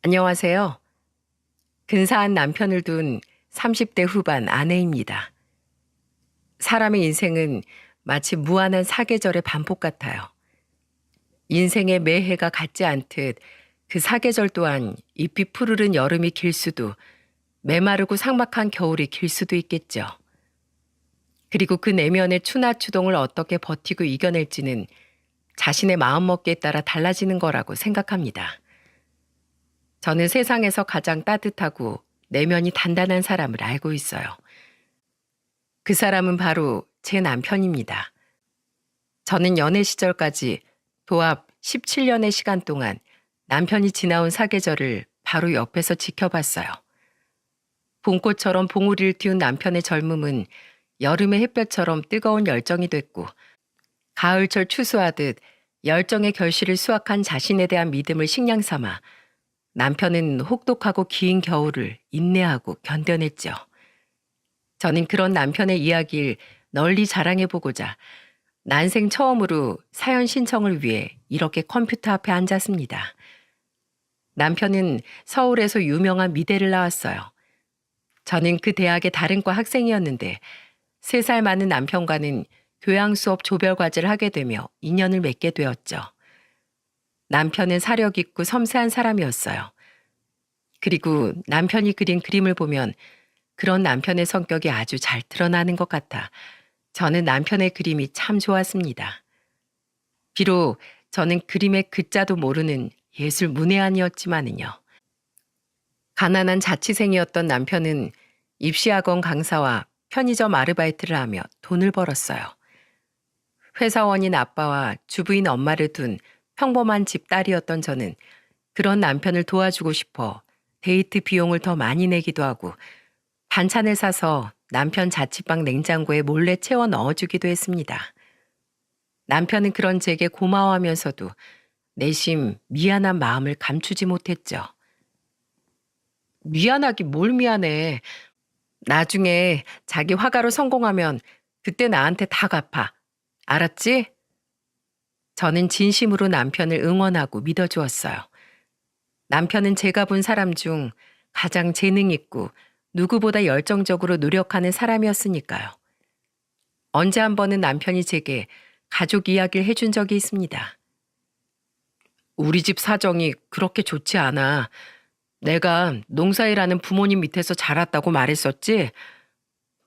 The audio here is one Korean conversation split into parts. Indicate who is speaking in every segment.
Speaker 1: 안녕하세요. 근사한 남편을 둔 30대 후반 아내입니다. 사람의 인생은 마치 무한한 사계절의 반복 같아요. 인생의 매 해가 같지 않듯 그 사계절 또한 잎이 푸르른 여름이 길 수도 메마르고 삭막한 겨울이 길 수도 있겠죠. 그리고 그 내면의 추나추동을 어떻게 버티고 이겨낼지는 자신의 마음먹기에 따라 달라지는 거라고 생각합니다. 저는 세상에서 가장 따뜻하고 내면이 단단한 사람을 알고 있어요. 그 사람은 바로 제 남편입니다. 저는 연애 시절까지 도합 17년의 시간 동안 남편이 지나온 사계절을 바로 옆에서 지켜봤어요. 봄꽃처럼 봉우리를 틔운 남편의 젊음은 여름의 햇볕처럼 뜨거운 열정이 됐고, 가을철 추수하듯 열정의 결실을 수확한 자신에 대한 믿음을 식량 삼아 남편은 혹독하고 긴 겨울을 인내하고 견뎌냈죠. 저는 그런 남편의 이야기를 널리 자랑해보고자 난생 처음으로 사연 신청을 위해 이렇게 컴퓨터 앞에 앉았습니다. 남편은 서울에서 유명한 미대를 나왔어요. 저는 그 대학의 다른 과 학생이었는데 3살 많은 남편과는 교양 수업 조별 과제를 하게 되며 인연을 맺게 되었죠. 남편은 사력 있고 섬세한 사람이었어요. 그리고 남편이 그린 그림을 보면 그런 남편의 성격이 아주 잘 드러나는 것 같아 저는 남편의 그림이 참 좋았습니다. 비록 저는 그림의 글자도 모르는 예술 문외한이었지만은요. 가난한 자취생이었던 남편은 입시학원 강사와 편의점 아르바이트를 하며 돈을 벌었어요. 회사원인 아빠와 주부인 엄마를 둔 평범한 집딸이었던 저는 그런 남편을 도와주고 싶어 데이트 비용을 더 많이 내기도 하고 반찬을 사서 남편 자취방 냉장고에 몰래 채워 넣어주기도 했습니다. 남편은 그런 제게 고마워하면서도 내심 미안한 마음을 감추지 못했죠. 미안하기 뭘 미안해. 나중에 자기 화가로 성공하면 그때 나한테 다 갚아. 알았지? 저는 진심으로 남편을 응원하고 믿어주었어요. 남편은 제가 본 사람 중 가장 재능 있고 누구보다 열정적으로 노력하는 사람이었으니까요. 언제 한 번은 남편이 제게 가족 이야기를 해준 적이 있습니다. 우리 집 사정이 그렇게 좋지 않아. 내가 농사일하는 부모님 밑에서 자랐다고 말했었지?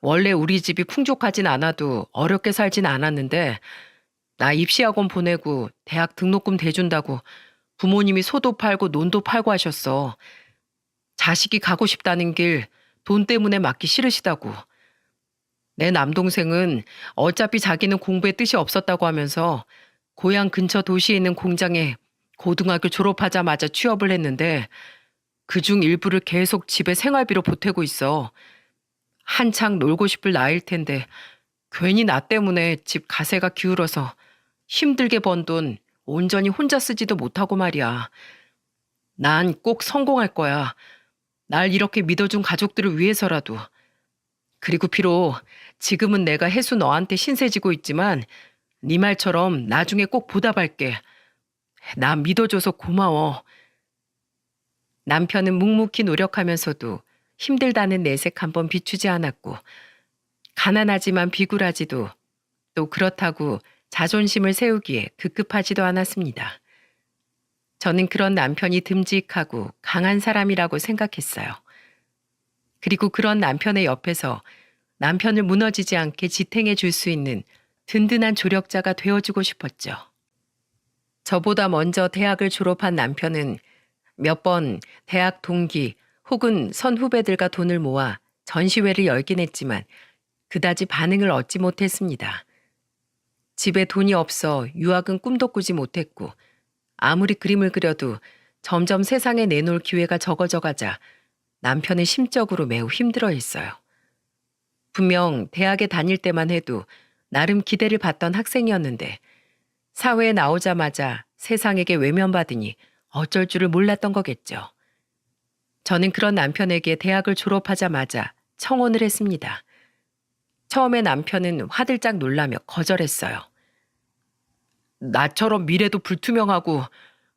Speaker 1: 원래 우리 집이 풍족하진 않아도 어렵게 살진 않았는데 나 입시학원 보내고 대학 등록금 대준다고 부모님이 소도 팔고 논도 팔고 하셨어. 자식이 가고 싶다는 길 돈 때문에 막기 싫으시다고. 내 남동생은 어차피 자기는 공부에 뜻이 없었다고 하면서 고향 근처 도시에 있는 공장에 고등학교 졸업하자마자 취업을 했는데 그중 일부를 계속 집에 생활비로 보태고 있어. 한창 놀고 싶을 나이일 텐데 괜히 나 때문에 집 가세가 기울어서 힘들게 번 돈 온전히 혼자 쓰지도 못하고 말이야. 난 꼭 성공할 거야. 날 이렇게 믿어준 가족들을 위해서라도. 그리고 비록 지금은 내가 해수 너한테 신세지고 있지만 네 말처럼 나중에 꼭 보답할게. 나 믿어줘서 고마워. 남편은 묵묵히 노력하면서도 힘들다는 내색 한번 비추지 않았고 가난하지만 비굴하지도 또 그렇다고 자존심을 세우기에 급급하지도 않았습니다. 저는 그런 남편이 듬직하고 강한 사람이라고 생각했어요. 그리고 그런 남편의 옆에서 남편을 무너지지 않게 지탱해 줄 수 있는 든든한 조력자가 되어주고 싶었죠. 저보다 먼저 대학을 졸업한 남편은 몇 번 대학 동기 혹은 선후배들과 돈을 모아 전시회를 열긴 했지만 그다지 반응을 얻지 못했습니다. 집에 돈이 없어 유학은 꿈도 꾸지 못했고 아무리 그림을 그려도 점점 세상에 내놓을 기회가 적어져 가자 남편은 심적으로 매우 힘들어했어요. 분명 대학에 다닐 때만 해도 나름 기대를 받던 학생이었는데 사회에 나오자마자 세상에게 외면받으니 어쩔 줄을 몰랐던 거겠죠. 저는 그런 남편에게 대학을 졸업하자마자 청혼을 했습니다. 처음에 남편은 화들짝 놀라며 거절했어요. 나처럼 미래도 불투명하고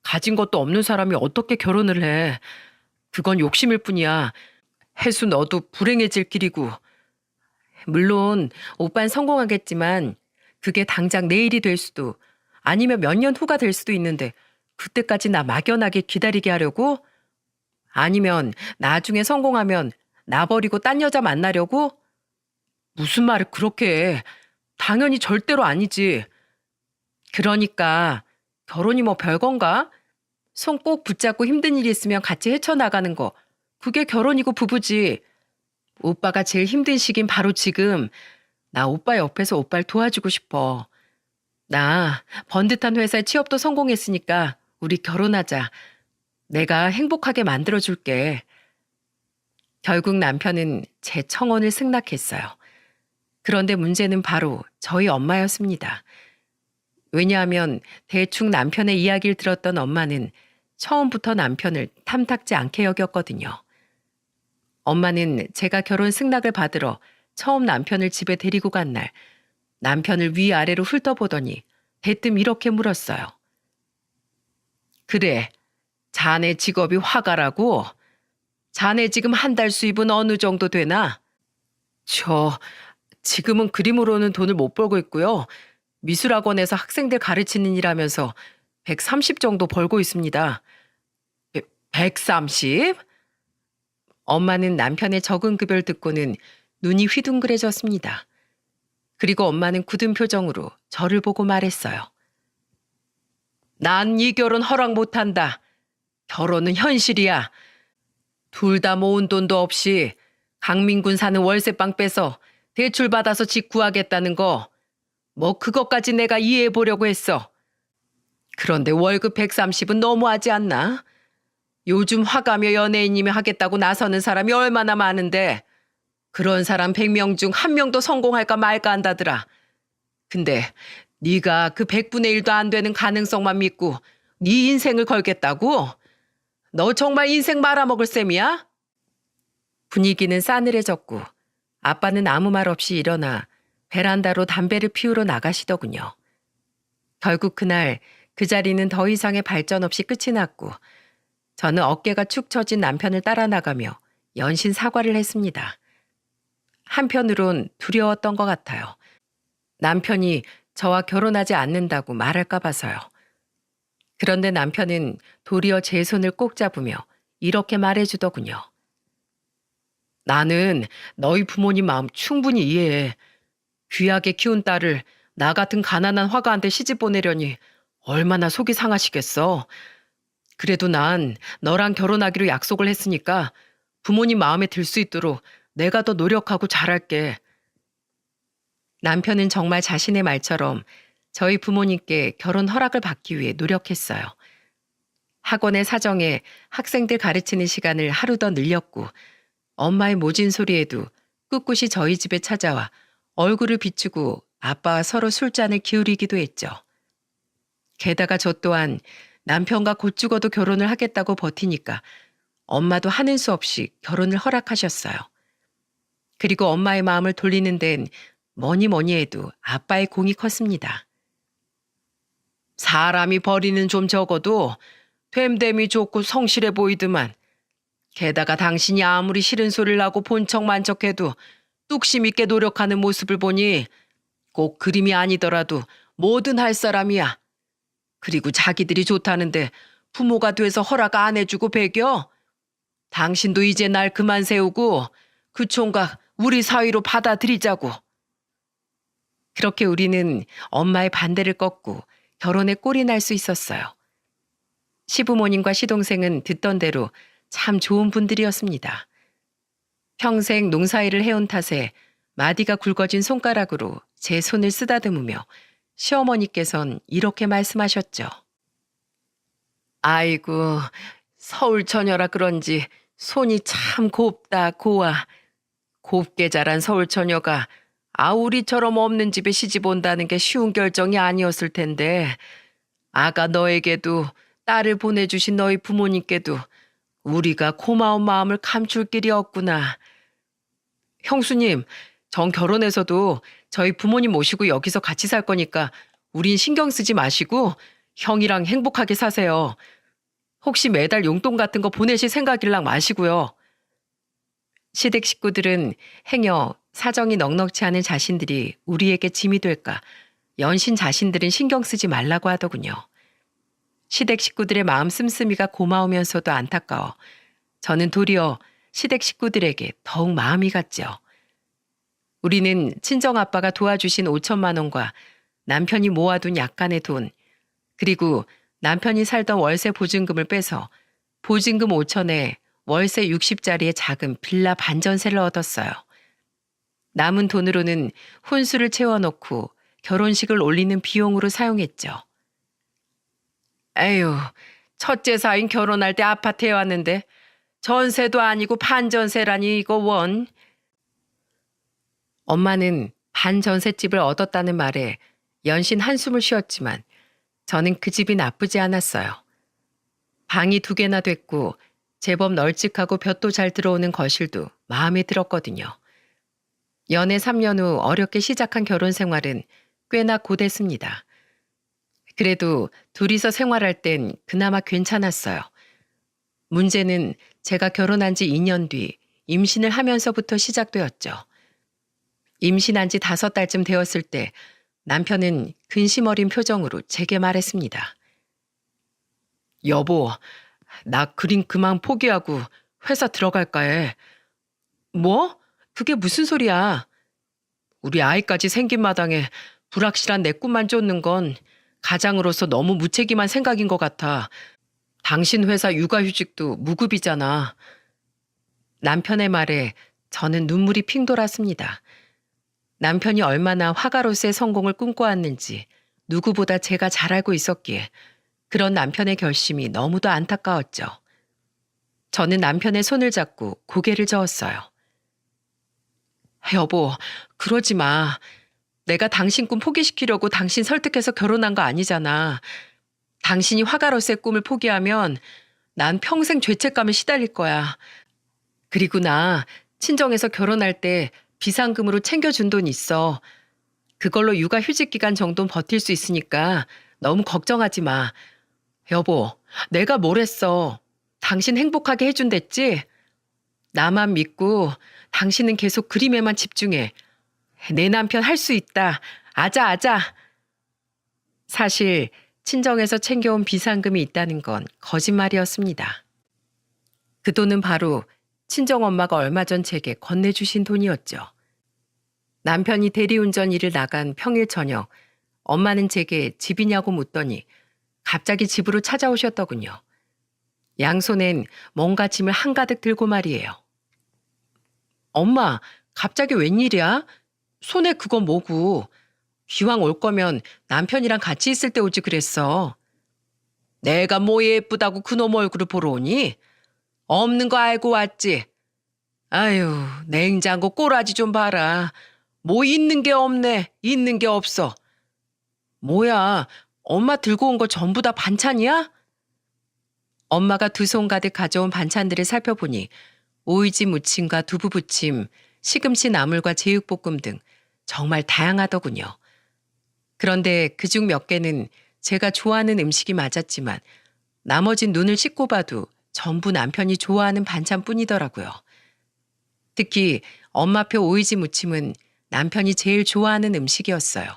Speaker 1: 가진 것도 없는 사람이 어떻게 결혼을 해. 그건 욕심일 뿐이야. 혜수 너도 불행해질 길이고. 물론 오빤 성공하겠지만 그게 당장 내일이 될 수도 아니면 몇 년 후가 될 수도 있는데 그때까지 나 막연하게 기다리게 하려고? 아니면 나중에 성공하면 나 버리고 딴 여자 만나려고? 무슨 말을 그렇게 해. 당연히 절대로 아니지. 그러니까 결혼이 뭐 별건가? 손 꼭 붙잡고 힘든 일이 있으면 같이 헤쳐나가는 거. 그게 결혼이고 부부지. 오빠가 제일 힘든 시긴 바로 지금. 나 오빠 옆에서 오빠를 도와주고 싶어. 나 번듯한 회사에 취업도 성공했으니까 우리 결혼하자. 내가 행복하게 만들어줄게. 결국 남편은 제 청혼을 승낙했어요. 그런데 문제는 바로 저희 엄마였습니다. 왜냐하면 대충 남편의 이야기를 들었던 엄마는 처음부터 남편을 탐탁지 않게 여겼거든요. 엄마는 제가 결혼 승낙을 받으러 처음 남편을 집에 데리고 간 날 남편을 위아래로 훑어보더니 대뜸 이렇게 물었어요. 그래, 자네 직업이 화가라고? 자네 지금 한 달 수입은 어느 정도 되나? 지금은 그림으로는 돈을 못 벌고 있고요. 미술학원에서 학생들 가르치는 일하면서 130 정도 벌고 있습니다. 130? 엄마는 남편의 적은 급여를 듣고는 눈이 휘둥그레졌습니다. 그리고 엄마는 굳은 표정으로 저를 보고 말했어요. 난 이 결혼 허락 못한다. 결혼은 현실이야. 둘 다 모은 돈도 없이 강민군 사는 월세방 빼서 대출 받아서 집 구하겠다는 거. 뭐 그것까지 내가 이해해 보려고 했어. 그런데 월급 130은 너무하지 않나? 요즘 화가며 연예인이며 하겠다고 나서는 사람이 얼마나 많은데 그런 사람 100명 중 1명도 성공할까 말까 한다더라. 근데 네가 그 100분의 1도 안 되는 가능성만 믿고 네 인생을 걸겠다고? 너 정말 인생 말아먹을 셈이야? 분위기는 싸늘해졌고 아빠는 아무 말 없이 일어나 베란다로 담배를 피우러 나가시더군요. 결국 그날 그 자리는 더 이상의 발전 없이 끝이 났고 저는 어깨가 축 처진 남편을 따라 나가며 연신 사과를 했습니다. 한편으론 두려웠던 것 같아요. 남편이 저와 결혼하지 않는다고 말할까 봐서요. 그런데 남편은 도리어 제 손을 꼭 잡으며 이렇게 말해주더군요. 나는 너희 부모님 마음 충분히 이해해. 귀하게 키운 딸을 나 같은 가난한 화가한테 시집 보내려니 얼마나 속이 상하시겠어. 그래도 난 너랑 결혼하기로 약속을 했으니까 부모님 마음에 들 수 있도록 내가 더 노력하고 잘할게. 남편은 정말 자신의 말처럼 저희 부모님께 결혼 허락을 받기 위해 노력했어요. 학원의 사정에 학생들 가르치는 시간을 하루 더 늘렸고 엄마의 모진 소리에도 꿋꿋이 저희 집에 찾아와 얼굴을 비추고 아빠와 서로 술잔을 기울이기도 했죠. 게다가 저 또한 남편과 곧 죽어도 결혼을 하겠다고 버티니까 엄마도 하는 수 없이 결혼을 허락하셨어요. 그리고 엄마의 마음을 돌리는 데는 뭐니 뭐니 해도 아빠의 공이 컸습니다. 사람이 벌이는 좀 적어도 됨됨이 좋고 성실해 보이더만 게다가 당신이 아무리 싫은 소리를 하고 본척만척해도 뚝심 있게 노력하는 모습을 보니 꼭 그림이 아니더라도 뭐든 할 사람이야. 그리고 자기들이 좋다는데 부모가 돼서 허락 안 해주고 배겨? 당신도 이제 날 그만 세우고 그 총각 우리 사위로 받아들이자고. 그렇게 우리는 엄마의 반대를 꺾고 결혼에 꼴이 날 수 있었어요. 시부모님과 시동생은 듣던 대로 참 좋은 분들이었습니다. 평생 농사일을 해온 탓에 마디가 굵어진 손가락으로 제 손을 쓰다듬으며 시어머니께선 이렇게 말씀하셨죠. 아이고, 서울 처녀라 그런지 손이 참 곱다 고와. 곱게 자란 서울 처녀가 아우리처럼 없는 집에 시집 온다는 게 쉬운 결정이 아니었을 텐데 아가 너에게도 딸을 보내주신 너희 부모님께도 우리가 고마운 마음을 감출 길이 없구나. 형수님, 전 결혼해서도 저희 부모님 모시고 여기서 같이 살 거니까 우린 신경 쓰지 마시고 형이랑 행복하게 사세요. 혹시 매달 용돈 같은 거 보내실 생각일랑 마시고요. 시댁 식구들은 행여 사정이 넉넉치 않은 자신들이 우리에게 짐이 될까 연신 자신들은 신경 쓰지 말라고 하더군요. 시댁 식구들의 마음 씀씀이가 고마우면서도 안타까워 저는 도리어 시댁 식구들에게 더욱 마음이 갔죠. 우리는 친정아빠가 도와주신 5천만 원과 남편이 모아둔 약간의 돈, 그리고 남편이 살던 월세 보증금을 빼서 보증금 5천에 월세 60짜리의 작은 빌라 반전세를 얻었어요. 남은 돈으로는 혼수를 채워놓고 결혼식을 올리는 비용으로 사용했죠. 에휴, 첫째 사인 결혼할 때 아파트에 왔는데 전세도 아니고 반전세라니 이거 원. 엄마는 반전셋집을 얻었다는 말에 연신 한숨을 쉬었지만 저는 그 집이 나쁘지 않았어요. 방이 2개나 됐고 제법 널찍하고 볕도 잘 들어오는 거실도 마음에 들었거든요. 연애 3년 후 어렵게 시작한 결혼 생활은 꽤나 고됐습니다. 그래도 둘이서 생활할 땐 그나마 괜찮았어요. 문제는 제가 결혼한 지 2년 뒤 임신을 하면서부터 시작되었죠. 임신한 지 5달쯤 되었을 때 남편은 근심 어린 표정으로 제게 말했습니다. 여보, 나 그림 그만 포기하고 회사 들어갈까 해. 뭐? 그게 무슨 소리야? 우리 아이까지 생긴 마당에 불확실한 내 꿈만 쫓는 건 가장으로서 너무 무책임한 생각인 것 같아. 당신 회사 육아휴직도 무급이잖아. 남편의 말에 저는 눈물이 핑 돌았습니다. 남편이 얼마나 화가로서의 성공을 꿈꿔왔는지 누구보다 제가 잘 알고 있었기에 그런 남편의 결심이 너무도 안타까웠죠. 저는 남편의 손을 잡고 고개를 저었어요. 여보, 그러지 마. 내가 당신 꿈 포기시키려고 당신 설득해서 결혼한 거 아니잖아. 당신이 화가로서의 꿈을 포기하면 난 평생 죄책감에 시달릴 거야. 그리고 나 친정에서 결혼할 때 비상금으로 챙겨준 돈 있어. 그걸로 육아휴직 기간 정도는 버틸 수 있으니까 너무 걱정하지 마. 여보, 내가 뭘 했어. 당신 행복하게 해준댔지? 나만 믿고 당신은 계속 그림에만 집중해. 내 남편 할 수 있다. 아자, 아자. 사실 친정에서 챙겨온 비상금이 있다는 건 거짓말이었습니다. 그 돈은 바로 친정엄마가 얼마 전 제게 건네주신 돈이었죠. 남편이 대리운전 일을 나간 평일 저녁, 엄마는 제게 집이냐고 묻더니 갑자기 집으로 찾아오셨더군요. 양손엔 뭔가 짐을 한가득 들고 말이에요. 엄마, 갑자기 웬일이야? 손에 그거 뭐고? 기왕 올 거면 남편이랑 같이 있을 때 오지 그랬어. 내가 뭐 예쁘다고 그놈 얼굴을 보러 오니? 없는 거 알고 왔지? 아유, 냉장고 꼬라지 좀 봐라. 뭐 있는 게 없네, 있는 게 없어. 뭐야, 엄마 들고 온 거 전부 다 반찬이야? 엄마가 2손 가득 가져온 반찬들을 살펴보니 오이지 무침과 두부 부침, 시금치 나물과 제육볶음 등 정말 다양하더군요. 그런데 그중 몇 개는 제가 좋아하는 음식이 맞았지만 나머진 눈을 씻고 봐도 전부 남편이 좋아하는 반찬뿐이더라고요. 특히 엄마표 오이지 무침은 남편이 제일 좋아하는 음식이었어요.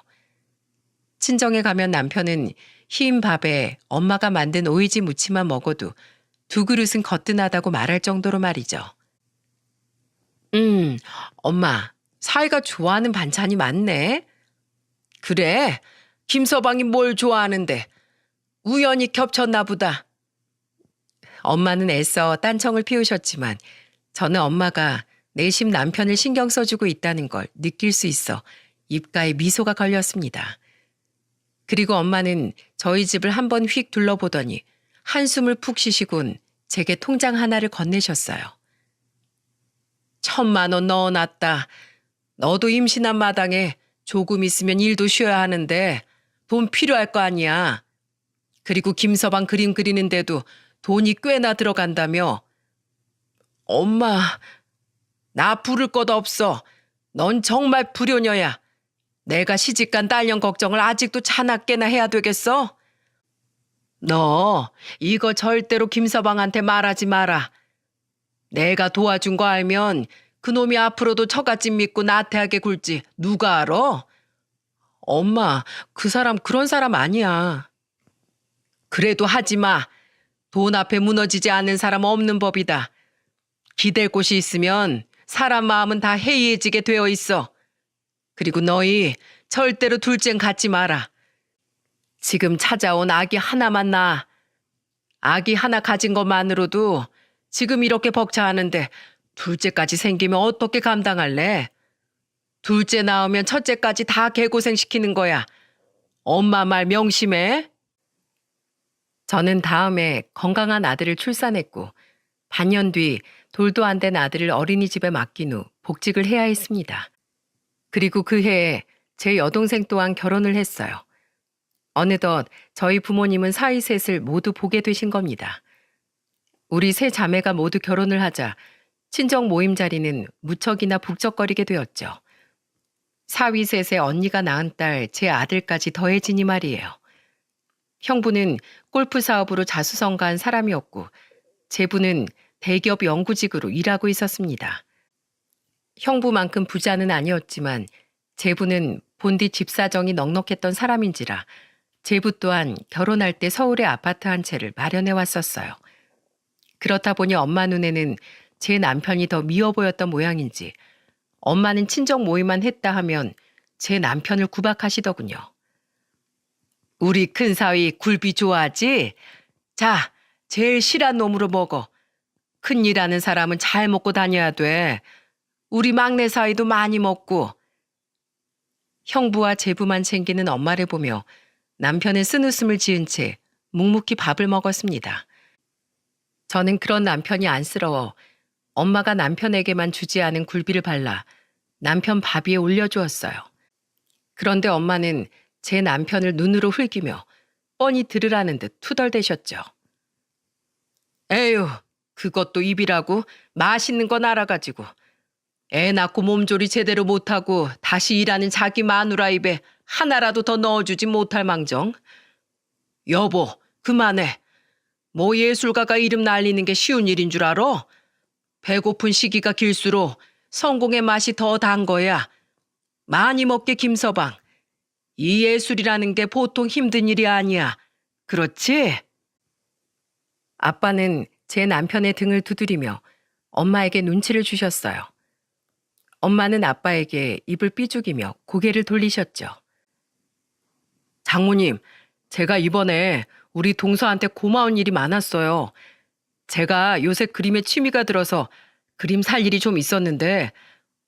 Speaker 1: 친정에 가면 남편은 흰 밥에 엄마가 만든 오이지 무침만 먹어도 2그릇은 거뜬하다고 말할 정도로 말이죠. 엄마, 사이가 좋아하는 반찬이 많네. 그래, 김서방이 뭘 좋아하는데 우연히 겹쳤나 보다. 엄마는 애써 딴청을 피우셨지만 저는 엄마가 내심 남편을 신경 써주고 있다는 걸 느낄 수 있어 입가에 미소가 걸렸습니다. 그리고 엄마는 저희 집을 한번 휙 둘러보더니 한숨을 푹 쉬시곤 제게 통장 하나를 건네셨어요. 1,000만 원 넣어놨다. 너도 임신한 마당에 조금 있으면 일도 쉬어야 하는데 돈 필요할 거 아니야. 그리고 김서방 그림 그리는데도 돈이 꽤나 들어간다며. 엄마, 나 부를 것 없어. 넌 정말 불효녀야. 내가 시집간 딸년 걱정을 아직도 차납게나 해야 되겠어? 너 이거 절대로 김서방한테 말하지 마라. 내가 도와준 거 알면 그놈이 앞으로도 처갓집 믿고 나태하게 굴지 누가 알아? 엄마, 그 사람 그런 사람 아니야. 그래도 하지 마. 돈 앞에 무너지지 않는 사람 없는 법이다. 기댈 곳이 있으면 사람 마음은 다 해이해지게 되어 있어. 그리고 너희 절대로 둘째는 갖지 마라. 지금 찾아온 아기 하나만 낳아. 아기 하나 가진 것만으로도 지금 이렇게 벅차하는데 둘째까지 생기면 어떻게 감당할래? 둘째 낳으면 첫째까지 다 개고생시키는 거야. 엄마 말 명심해. 저는 다음에 건강한 아들을 출산했고 반년 뒤 돌도 안 된 아들을 어린이집에 맡긴 후 복직을 해야 했습니다. 그리고 그 해에 제 여동생 또한 결혼을 했어요. 어느덧 저희 부모님은 사위셋을 모두 보게 되신 겁니다. 우리 세 자매가 모두 결혼을 하자 친정 모임 자리는 무척이나 북적거리게 되었죠. 사위셋의 언니가 낳은 딸 제 아들까지 더해지니 말이에요. 형부는 골프 사업으로 자수성가한 사람이었고 제부는 대기업 연구직으로 일하고 있었습니다. 형부만큼 부자는 아니었지만 제부는 본디 집 사정이 넉넉했던 사람인지라 제부 또한 결혼할 때 서울에 아파트 한 채를 마련해 왔었어요. 그렇다 보니 엄마 눈에는 제 남편이 더 미워 보였던 모양인지 엄마는 친정 모임만 했다 하면 제 남편을 구박하시더군요. 우리 큰사위 굴비 좋아하지? 자, 제일 실한 놈으로 먹어. 큰일하는 사람은 잘 먹고 다녀야 돼. 우리 막내 사위도 많이 먹고. 형부와 제부만 챙기는 엄마를 보며 남편은 쓴웃음을 지은 채 묵묵히 밥을 먹었습니다. 저는 그런 남편이 안쓰러워 엄마가 남편에게만 주지 않은 굴비를 발라 남편 밥 위에 올려주었어요. 그런데 엄마는 제 남편을 눈으로 흘기며 뻔히 들으라는 듯 투덜대셨죠. 에휴, 그것도 입이라고 맛있는 건 알아가지고 애 낳고 몸조리 제대로 못하고 다시 일하는 자기 마누라 입에 하나라도 더 넣어주지 못할 망정. 여보, 그만해. 뭐 예술가가 이름 날리는 게 쉬운 일인 줄 알아? 배고픈 시기가 길수록 성공의 맛이 더 단 거야. 많이 먹게 김서방. 이 예술이라는 게 보통 힘든 일이 아니야. 그렇지? 아빠는 제 남편의 등을 두드리며 엄마에게 눈치를 주셨어요. 엄마는 아빠에게 입을 삐죽이며 고개를 돌리셨죠. 장모님, 제가 이번에 우리 동서한테 고마운 일이 많았어요. 제가 요새 그림에 취미가 들어서 그림 살 일이 좀 있었는데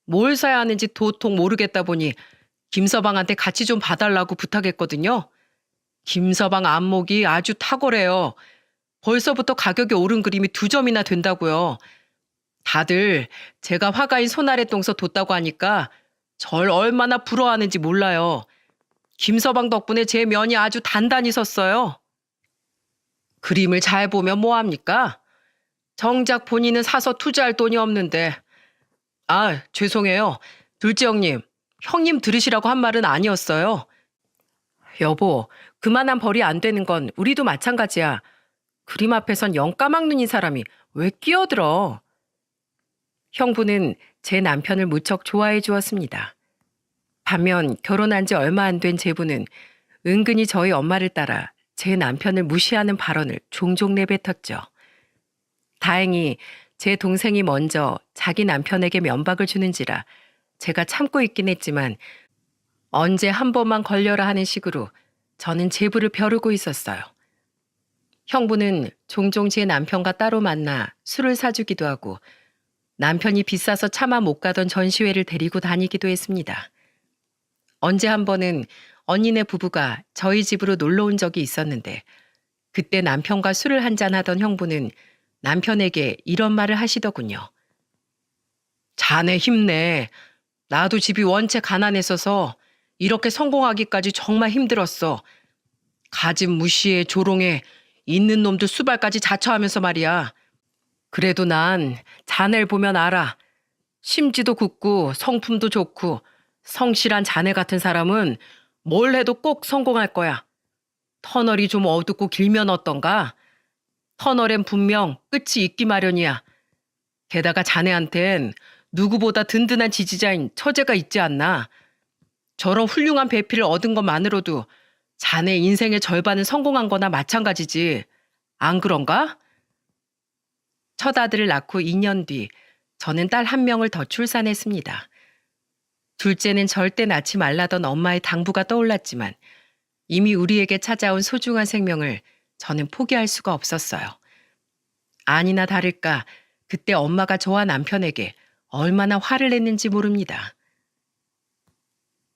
Speaker 1: 뭘 사야 하는지 도통 모르겠다 보니 김서방한테 같이 좀 봐달라고 부탁했거든요. 김서방 안목이 아주 탁월해요. 벌써부터 가격이 오른 그림이 2점이나 된다고요. 다들 제가 화가인 손아래동서 뒀다고 하니까 절 얼마나 부러워하는지 몰라요. 김서방 덕분에 제 면이 아주 단단히 섰어요. 그림을 잘 보면 뭐합니까? 정작 본인은 사서 투자할 돈이 없는데. 아, 죄송해요. 둘째 형님, 형님 들으시라고 한 말은 아니었어요. 여보, 그만한 벌이 안 되는 건 우리도 마찬가지야. 그림 앞에선 영 까막눈인 사람이 왜 끼어들어? 형부는 제 남편을 무척 좋아해 주었습니다. 반면 결혼한 지 얼마 안 된 제부는 은근히 저희 엄마를 따라 제 남편을 무시하는 발언을 종종 내뱉었죠. 다행히 제 동생이 먼저 자기 남편에게 면박을 주는지라 제가 참고 있긴 했지만 언제 한 번만 걸려라 하는 식으로 저는 제부를 벼르고 있었어요. 형부는 종종 제 남편과 따로 만나 술을 사주기도 하고 남편이 비싸서 차마 못 가던 전시회를 데리고 다니기도 했습니다. 언제 한 번은 언니네 부부가 저희 집으로 놀러 온 적이 있었는데 그때 남편과 술을 한잔 하던 형부는 남편에게 이런 말을 하시더군요. 자네 힘내. 나도 집이 원체 가난했어서 이렇게 성공하기까지 정말 힘들었어. 가진 무시에 조롱에 있는 놈들 수발까지 자처하면서 말이야. 그래도 난 자네를 보면 알아. 심지도 굳고 성품도 좋고 성실한 자네 같은 사람은 뭘 해도 꼭 성공할 거야. 터널이 좀 어둡고 길면 어떤가? 터널엔 분명 끝이 있기 마련이야. 게다가 자네한텐 누구보다 든든한 지지자인 처제가 있지 않나. 저런 훌륭한 배필을 얻은 것만으로도 자네 인생의 절반은 성공한 거나 마찬가지지. 안 그런가? 첫 아들을 낳고 2년 뒤 저는 딸 한 명을 더 출산했습니다. 둘째는 절대 낳지 말라던 엄마의 당부가 떠올랐지만 이미 우리에게 찾아온 소중한 생명을 저는 포기할 수가 없었어요. 아니나 다를까 그때 엄마가 저와 남편에게 얼마나 화를 냈는지 모릅니다.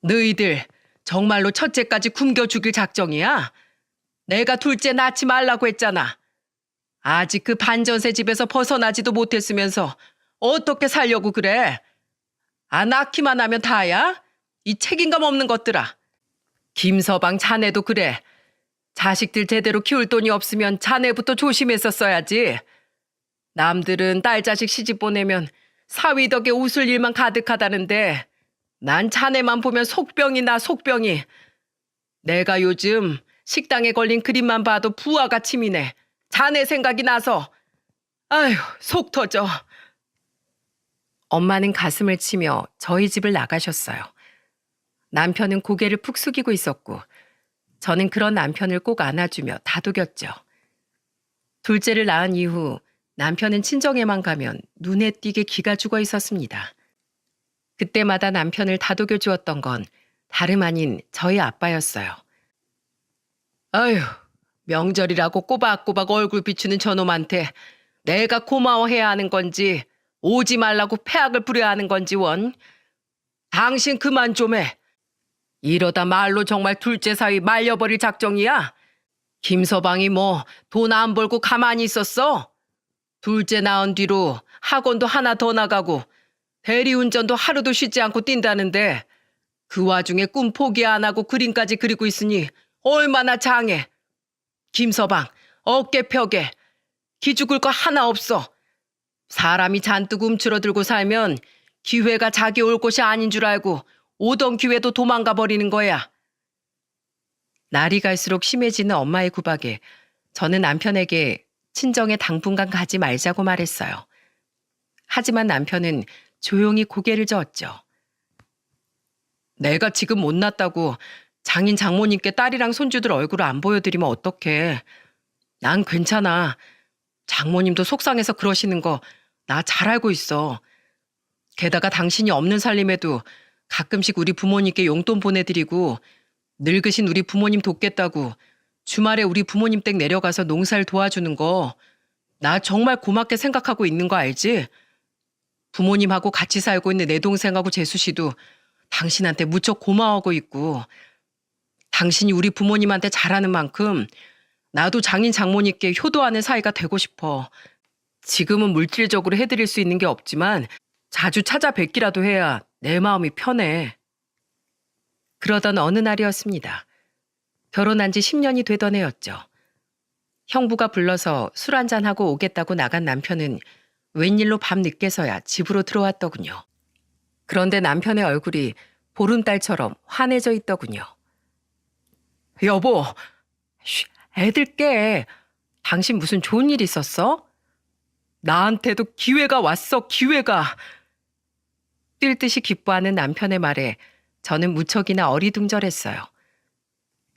Speaker 1: 너희들 정말로 첫째까지 굶겨 죽일 작정이야? 내가 둘째 낳지 말라고 했잖아. 아직 그 반전세 집에서 벗어나지도 못했으면서 어떻게 살려고 그래? 아, 낳기만 하면 다야? 이 책임감 없는 것들아. 김서방 자네도 그래. 자식들 제대로 키울 돈이 없으면 자네부터 조심했었어야지. 남들은 딸 자식 시집 보내면 사위 덕에 웃을 일만 가득하다는데 난 자네만 보면 속병이 나 속병이. 내가 요즘 식당에 걸린 그림만 봐도 부하가 치미네. 자네 생각이 나서. 아휴, 속 터져. 엄마는 가슴을 치며 저희 집을 나가셨어요. 남편은 고개를 푹 숙이고 있었고 저는 그런 남편을 꼭 안아주며 다독였죠. 둘째를 낳은 이후 남편은 친정에만 가면 눈에 띄게 기가 죽어 있었습니다. 그때마다 남편을 다독여 주었던 건 다름 아닌 저희 아빠였어요. 아휴, 명절이라고 꼬박꼬박 얼굴 비추는 저놈한테 내가 고마워해야 하는 건지 오지 말라고 폐악을 부려야 하는 건지 원. 당신 그만 좀 해. 이러다 말로 정말 둘째 사위 말려버릴 작정이야? 김서방이 뭐 돈 안 벌고 가만히 있었어? 둘째 낳은 뒤로 학원도 하나 더 나가고 대리운전도 하루도 쉬지 않고 뛴다는데 그 와중에 꿈 포기 안 하고 그림까지 그리고 있으니 얼마나 장해. 김서방 어깨 펴게. 기죽을 거 하나 없어. 사람이 잔뜩 움츠러들고 살면 기회가 자기 올 곳이 아닌 줄 알고 오던 기회도 도망가 버리는 거야. 날이 갈수록 심해지는 엄마의 구박에 저는 남편에게 친정에 당분간 가지 말자고 말했어요. 하지만 남편은 조용히 고개를 저었죠. 내가 지금 못 낳았다고 장인 장모님께 딸이랑 손주들 얼굴을 안 보여드리면 어떡해. 난 괜찮아. 장모님도 속상해서 그러시는 거 나 잘 알고 있어. 게다가 당신이 없는 살림에도 가끔씩 우리 부모님께 용돈 보내드리고 늙으신 우리 부모님 돕겠다고 주말에 우리 부모님 댁 내려가서 농사를 도와주는 거 나 정말 고맙게 생각하고 있는 거 알지? 부모님하고 같이 살고 있는 내 동생하고 재수 씨도 당신한테 무척 고마워하고 있고 당신이 우리 부모님한테 잘하는 만큼 나도 장인 장모님께 효도하는 사이가 되고 싶어. 지금은 물질적으로 해드릴 수 있는 게 없지만 자주 찾아뵙기라도 해야 내 마음이 편해. 그러던 어느 날이었습니다. 결혼한 지 10년이 되던 해였죠. 형부가 불러서 술 한잔하고 오겠다고 나간 남편은 웬일로 밤 늦게서야 집으로 들어왔더군요. 그런데 남편의 얼굴이 보름달처럼 환해져 있더군요. 여보, 쉬, 애들 깨. 당신 무슨 좋은 일 있었어? 나한테도 기회가 왔어, 기회가. 뛸 듯이 기뻐하는 남편의 말에 저는 무척이나 어리둥절했어요.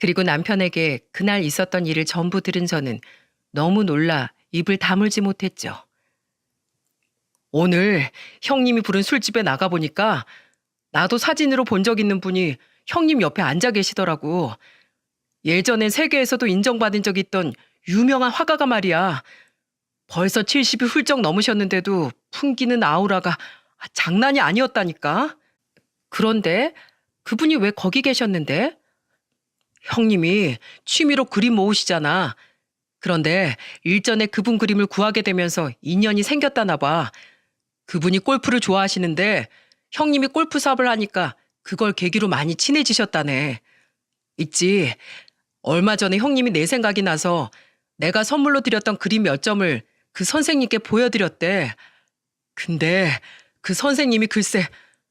Speaker 1: 그리고 남편에게 그날 있었던 일을 전부 들은 저는 너무 놀라 입을 다물지 못했죠. 오늘 형님이 부른 술집에 나가보니까 나도 사진으로 본 적 있는 분이 형님 옆에 앉아 계시더라고. 예전엔 세계에서도 인정받은 적 있던 유명한 화가가 말이야. 벌써 70이 훌쩍 넘으셨는데도 풍기는 아우라가 장난이 아니었다니까. 그런데 그분이 왜 거기 계셨는데? 형님이 취미로 그림 모으시잖아. 그런데 일전에 그분 그림을 구하게 되면서 인연이 생겼다나 봐. 그분이 골프를 좋아하시는데 형님이 골프 사업을 하니까 그걸 계기로 많이 친해지셨다네. 있지. 얼마 전에 형님이 내 생각이 나서 내가 선물로 드렸던 그림 몇 점을 그 선생님께 보여드렸대. 근데 그 선생님이 글쎄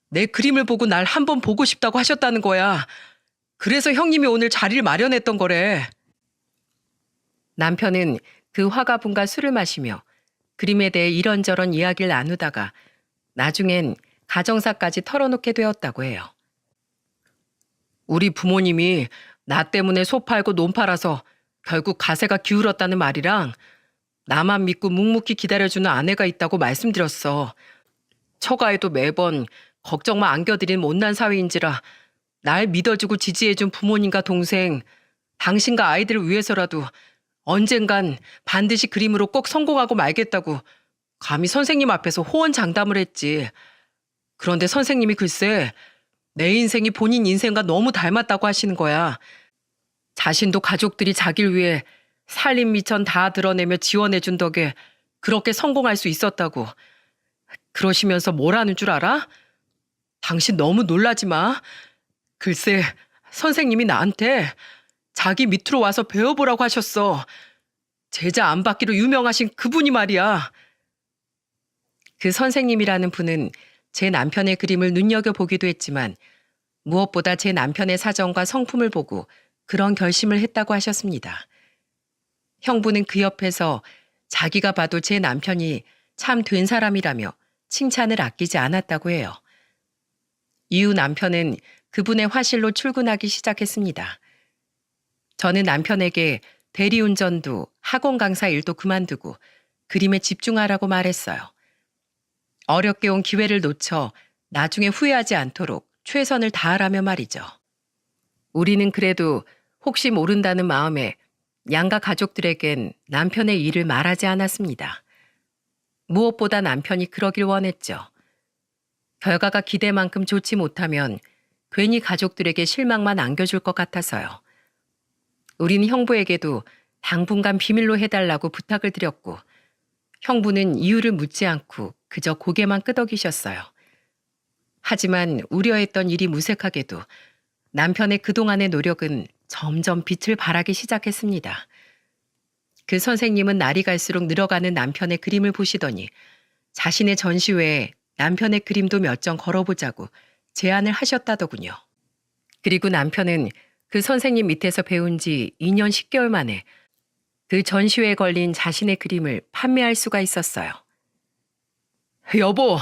Speaker 1: 내 그림을 보고 날 한번 보고 싶다고 하셨다는 거야. 그래서 형님이 오늘 자리를 마련했던 거래. 남편은 그 화가분과 술을 마시며 그림에 대해 이런저런 이야기를 나누다가 나중엔 가정사까지 털어놓게 되었다고 해요. 우리 부모님이 나 때문에 소 팔고 논 팔아서 결국 가세가 기울었다는 말이랑 나만 믿고 묵묵히 기다려주는 아내가 있다고 말씀드렸어. 처가에도 매번 걱정만 안겨드린 못난 사위인지라 날 믿어주고 지지해준 부모님과 동생, 당신과 아이들을 위해서라도 언젠간 반드시 그림으로 꼭 성공하고 말겠다고 감히 선생님 앞에서 호언장담을 했지. 그런데 선생님이 글쎄 내 인생이 본인 인생과 너무 닮았다고 하시는 거야. 자신도 가족들이 자기를 위해 살림 미천 다 드러내며 지원해준 덕에 그렇게 성공할 수 있었다고. 그러시면서 뭘 하는 줄 알아? 당신 너무 놀라지 마. 글쎄 선생님이 나한테 자기 밑으로 와서 배워보라고 하셨어. 제자 안 받기로 유명하신 그분이 말이야. 그 선생님이라는 분은 제 남편의 그림을 눈여겨보기도 했지만 무엇보다 제 남편의 사정과 성품을 보고 그런 결심을 했다고 하셨습니다. 형부는 그 옆에서 자기가 봐도 제 남편이 참 된 사람이라며 칭찬을 아끼지 않았다고 해요. 이후 남편은 그분의 화실로 출근하기 시작했습니다. 저는 남편에게 대리운전도 학원 강사 일도 그만두고 그림에 집중하라고 말했어요. 어렵게 온 기회를 놓쳐 나중에 후회하지 않도록 최선을 다하라며 말이죠. 우리는 그래도 혹시 모른다는 마음에 양가 가족들에겐 남편의 일을 말하지 않았습니다. 무엇보다 남편이 그러길 원했죠. 결과가 기대만큼 좋지 못하면 괜히 가족들에게 실망만 안겨줄 것 같아서요. 우린 형부에게도 당분간 비밀로 해달라고 부탁을 드렸고 형부는 이유를 묻지 않고 그저 고개만 끄덕이셨어요. 하지만 우려했던 일이 무색하게도 남편의 그동안의 노력은 점점 빛을 발하기 시작했습니다. 그 선생님은 날이 갈수록 늘어가는 남편의 그림을 보시더니 자신의 전시회에 남편의 그림도 몇 점 걸어보자고 제안을 하셨다더군요. 그리고 남편은 그 선생님 밑에서 배운 지 2년 10개월 만에 그 전시회에 걸린 자신의 그림을 판매할 수가 있었어요. 여보,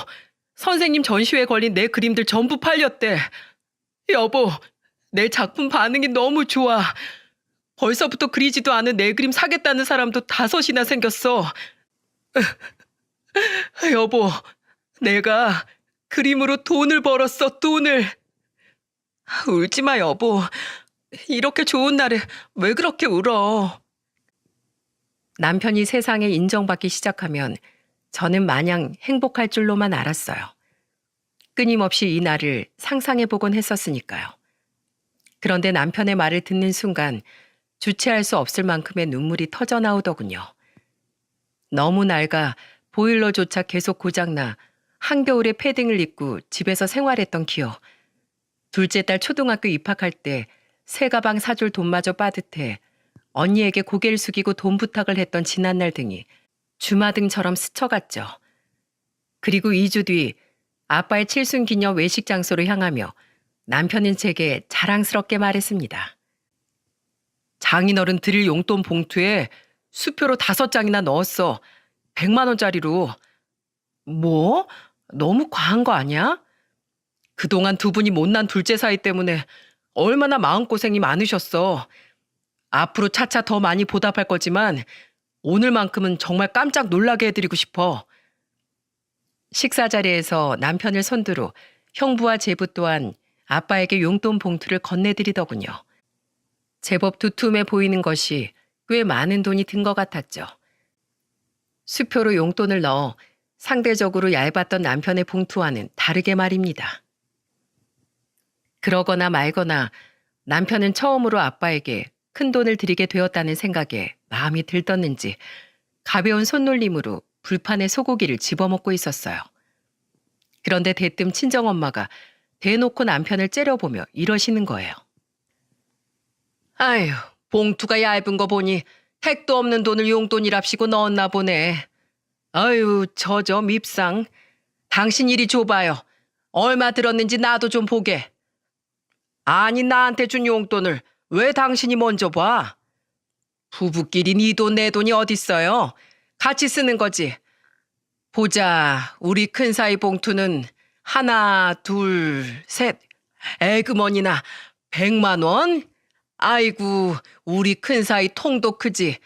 Speaker 1: 선생님 전시회에 걸린 내 그림들 전부 팔렸대. 여보, 내 작품 반응이 너무 좋아. 벌써부터 그리지도 않은 내 그림 사겠다는 사람도 5이나 생겼어. 여보, 내가 그림으로 돈을 벌었어, 돈을. 울지 마, 여보. 이렇게 좋은 날에 왜 그렇게 울어? 남편이 세상에 인정받기 시작하면 저는 마냥 행복할 줄로만 알았어요. 끊임없이 이 날을 상상해보곤 했었으니까요. 그런데 남편의 말을 듣는 순간 주체할 수 없을 만큼의 눈물이 터져 나오더군요. 너무 낡아 보일러조차 계속 고장나 한겨울에 패딩을 입고 집에서 생활했던 기억. 둘째 딸 초등학교 입학할 때 새 가방 사줄 돈마저 빠듯해 언니에게 고개를 숙이고 돈 부탁을 했던 지난날 등이 주마등처럼 스쳐갔죠. 그리고 2주 뒤 아빠의 칠순기념 외식 장소로 향하며 남편은 제게 자랑스럽게 말했습니다. 장인어른 드릴 용돈 봉투에 수표로 5장이나 넣었어. 100만 원짜리로. 뭐? 너무 과한 거 아니야? 그동안 두 분이 못난 둘째 사이 때문에 얼마나 마음고생이 많으셨어. 앞으로 차차 더 많이 보답할 거지만 오늘만큼은 정말 깜짝 놀라게 해드리고 싶어. 식사 자리에서 남편을 선두로 형부와 제부 또한 아빠에게 용돈 봉투를 건네드리더군요. 제법 두툼해 보이는 것이 꽤 많은 돈이 든 것 같았죠. 수표로 용돈을 넣어 상대적으로 얇았던 남편의 봉투와는 다르게 말입니다. 그러거나 말거나 남편은 처음으로 아빠에게 큰 돈을 드리게 되었다는 생각에 마음이 들떴는지 가벼운 손놀림으로 불판에 소고기를 집어먹고 있었어요. 그런데 대뜸 친정엄마가 대놓고 남편을 째려보며 이러시는 거예요. 아휴, 봉투가 얇은 거 보니 택도 없는 돈을 용돈이랍시고 넣었나 보네. 아유, 저 밉상. 당신 이리 줘봐요. 얼마 들었는지 나도 좀 보게. 아니, 나한테 준 용돈을 왜 당신이 먼저 봐? 부부끼리 네 돈 내 돈이 어딨어요? 같이 쓰는 거지. 보자, 우리 큰 사이 봉투는 하나, 둘, 셋. 에그머니나 100만 원? 아이고, 우리 큰 사이 통도 크지.